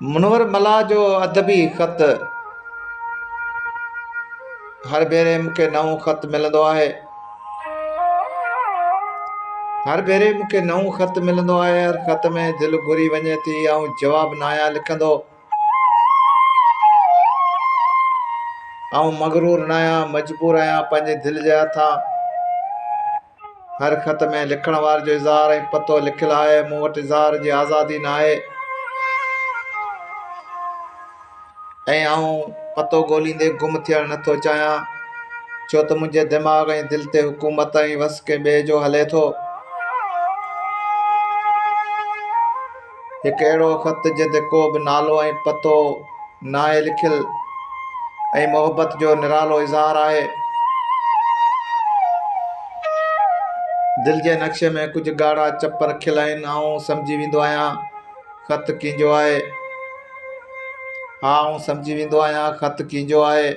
मुनवर मला जो अदबी ख़त हर भेरे मूंखे नओं ख़त मिलंदो आहे। हर भेरे मूंखे नओं ख़त मिलंदो आहे। हर ख़त में दिलि घुरी वञे थी ऐं जवाब न आहियां लिखंदो ऐं मगरूर न आहियां, मजबूर आहियां पंहिंजे दिलि जे हथां। हर ख़त में लिखण वारे जो इज़हार ऐं पतो लिखियलु आहे। मूं वटि इज़हार जी आज़ादी न आहे ऐं आऊं पतो ॻोल्हींदे गुम थियणु नथो चाहियां, छो त मुंहिंजे दिमाग़ ऐं दिलि ते हुकूमत ऐं वस के ॿिए जो हले थो। हिकु अहिड़ो ख़त जिते को बि नालो ऐं पतो न आहे लिखियलु ऐं मोहबत जो निरालो इज़हार आहे। दिलि जे नक्शे में कुझु ॻाढ़ा चप रखियल आहिनि। आऊं सम्झी वेंदो आहियां ख़त कंहिंजो आहे। हा, आऊं सम्झी वेंदो आहियां ख़त कंहिंजो आहे।